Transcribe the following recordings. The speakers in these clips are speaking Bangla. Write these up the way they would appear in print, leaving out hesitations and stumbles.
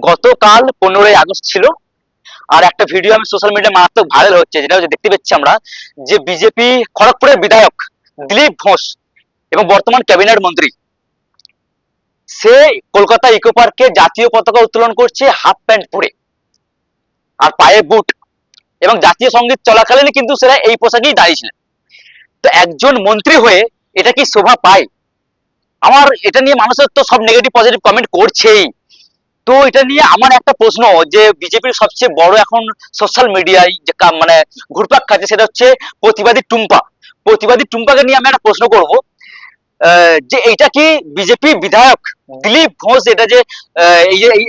গতকাল 15ই আগস্ট ছিল। আর একটা ভিডিও আমি সোশ্যাল মিডিয়ায় মারাত্মক ভাইরাল হচ্ছে, যেটা হচ্ছে দেখতে পাচ্ছি আমরা যে বিজেপি খড়গপুরের বিধায়ক দিলীপ ঘোষ এবং বর্তমান ক্যাবিনেট মন্ত্রী, সে কলকাতা ইকো পার্কে জাতীয় পতাকা উত্তোলন করছে হাফ প্যান্ট পরে আর পায়ে বুট, এবং জাতীয় সঙ্গীত চলাকালীন কিন্তু সেটা এই পোশাকেই দাঁড়িয়েছিলেন। তো একজন মন্ত্রী হয়ে এটা কি শোভা পায়? আমার এটা নিয়ে মানুষের তো সব নেগেটিভ পজিটিভ কমেন্ট করছেই। তো এটা নিয়ে আমার একটা প্রশ্ন, যে বিজেপির সবচেয়ে বড় এখন সোশ্যাল মিডিয়ায় যে মানে ঘুরপাক খাচ্ছে, সেটা হচ্ছে প্রতিবাদী টুম্পা। প্রতিবাদী টুম্পাকে নিয়ে আমি একটা প্রশ্ন করব, যে এইটা কি বিজেপি বিধায়ক দিলীপ ঘোষ এটা যে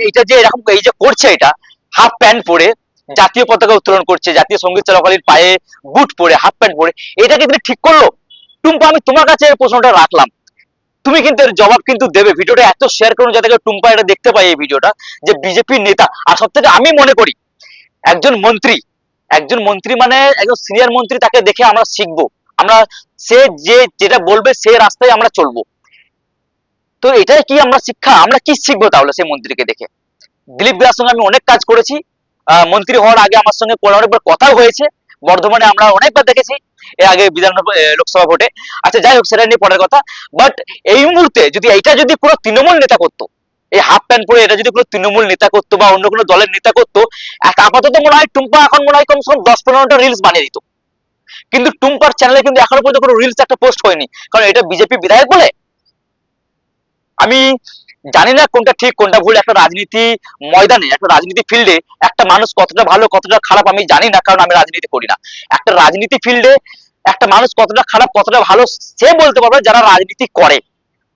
এইটা যে এরকম এই যে করছে, এটা হাফ প্যান্ট পরে জাতীয় পতাকা উত্তোলন করছে, জাতীয় সঙ্গীত চলাকালীন পায়ে বুট পরে হাফ প্যান্ট পরে, এটা কি তিনি ঠিক করলো? টুম্পা, আমি তোমার কাছে এই প্রশ্নটা রাখলাম, তুমি কিন্তু এর জবাব কিন্তু দেবে। ভিডিওটা এত শেয়ার করুন যাতে করে টুম্পা এটা দেখতে পাই, এই ভিডিওটা, যে বিজেপির নেতা। আর সব থেকে আমি মনে করি একজন মন্ত্রী, একজন মন্ত্রী মানে একজন সিনিয়র মন্ত্রী, তাকে দেখে আমরা শিখবো। আমরা সে যে যেটা বলবে সে রাস্তায় আমরা চলবো। তো এটাই কি আমরা শিক্ষা? আমরা কি শিখবো তাহলে সেই মন্ত্রীকে দেখে? দিলীপ দার সঙ্গে আমি অনেক কাজ করেছি, মন্ত্রী হওয়ার আগে আমার সঙ্গে অনেকবার কথাও হয়েছে, বর্ধমানে আমরা অনেকবার দেখেছি এর আগে বিধানসভা লোকসভা ভোটে। আচ্ছা যাই হোক, সেটা নিয়ে পরের কথা। বাট এই মুহূর্তে যদি এইটা যদি কোনো তৃণমূল নেতা করতো, এই হাফ প্যান্ট পরে এটা যদি কোনো তৃণমূল নেতা করতো বা অন্য কোনো দলের নেতা করতো, আপাতত মনে হয় টুম্পা এখন মনে হয় কমসে কম 10-15টা রিলস বানিয়ে দিত। কিন্তু টুম্পার চ্যানেলে কিন্তু এখনো পর্যন্ত কোনো রিলস একটা পোস্ট হয়নি, কারণ এটা বিজেপি বিধায়ক বলে। আমি জানি না কোনটা ঠিক কোনটা ভুল। একটা রাজনীতি ময়দানে, একটা রাজনীতি ফিল্ডে একটা মানুষ কতটা ভালো কতটা খারাপ আমি জানি না, কারণ আমি রাজনীতি করি না। একটা রাজনীতি ফিল্ডে একটা মানুষ কতটা খারাপ কতটা ভালো সে বলতে পারবে যারা রাজনীতি করে।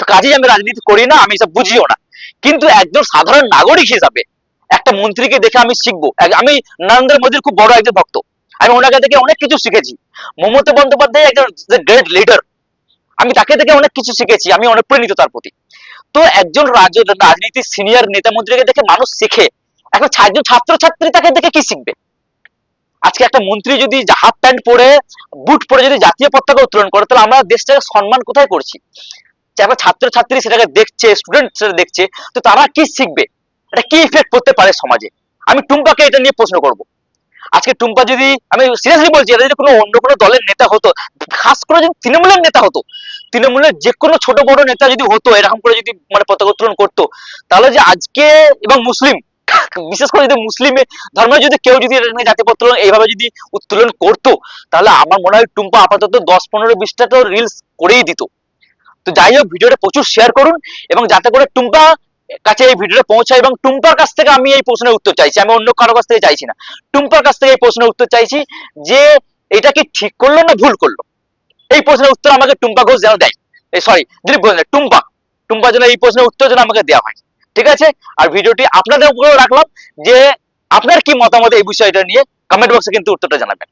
তো কাজেই আমি রাজনীতি করি না, আমি সব বুঝিও না। কিন্তু একজন সাধারণ নাগরিক হিসাবে একটা মন্ত্রীকে দেখে আমি শিখবো। আমি নরেন্দ্র মোদীর খুব বড় একজন ভক্ত, আমি ওনাকে দেখে অনেক কিছু শিখেছি। মমতা বন্দ্যোপাধ্যায় একজন গ্রেট লিডার, আমি তাকে দেখে অনেক কিছু শিখেছি, আমি অনুপ্রাণিত তার প্রতি। তো একজন রাজনীতির সিনিয়র নেতা মন্ত্রীকে দেখে মানুষ শেখে, এখন একজন ছাত্রছাত্রী তাকে দেখে কি শিখবে? আজকে একটা মন্ত্রী যদি হাফ প্যান্ট পরে বুট পরে যদি জাতীয় পতাকা উত্তোলন করে, তাহলে আমরা দেশটাকে সম্মান কোথায় করছি? যারা ছাত্রছাত্রী সেটাকে দেখছে, স্টুডেন্ট সেটা দেখছে, তো তারা কি শিখবে? এটা কি ইফেক্ট করতে পারে সমাজে? আমি টুম্পাকে এটা নিয়ে প্রশ্ন করব। আজকে টুম্পা যদি, আমি সিরিয়াসলি বলছি, এটা যদি কোনো অন্য কোনো দলের নেতা হতো, খাস করে যদি তৃণমূলের নেতা হতো, তৃণমূলের যে কোনো ছোট বড় নেতা যদি হতো, এরকম করে যদি মানে পতাকা উত্তোলন করতো, তাহলে যে আজকে, এবং মুসলিম, বিশেষ করে যদি মুসলিম ধর্মের যদি কেউ যদি এটা নিয়ে জাতীয় পতাকা এইভাবে যদি উত্তোলন করতো, তাহলে আমার মনে হয় টুম্পা আপাতত 10-15-20টা তো রিলস করেই দিত। তো যাই হোক, ভিডিওটা প্রচুর শেয়ার করুন, এবং যাতে করে টুম্পা কাছে এই ভিডিওটা পৌঁছায়, এবং টুম্পার কাছ থেকে আমি এই প্রশ্নের উত্তর চাইছি, আমি অন্য কারো কাছ থেকে চাইছি না, টুম্পার কাছ থেকে এই প্রশ্নের উত্তর চাইছি, যে এটা কি ঠিক করলো না ভুল করলো? এই প্রশ্নের উত্তর আমাকে টুম্পা ঘোষ যেন দেয়, সরি দিলীপ ঘোষ, টুম্পা, টুম্পা যেন এই প্রশ্নের উত্তর যেন আমাকে দেওয়া হয়। ঠিক আছে? আর ভিডিওটি আপনাদের উপরেও রাখলাম, যে আপনার কি মতামত এই বিষয়টা নিয়ে, কমেন্ট বক্সে কিন্তু উত্তরটা জানাবেন।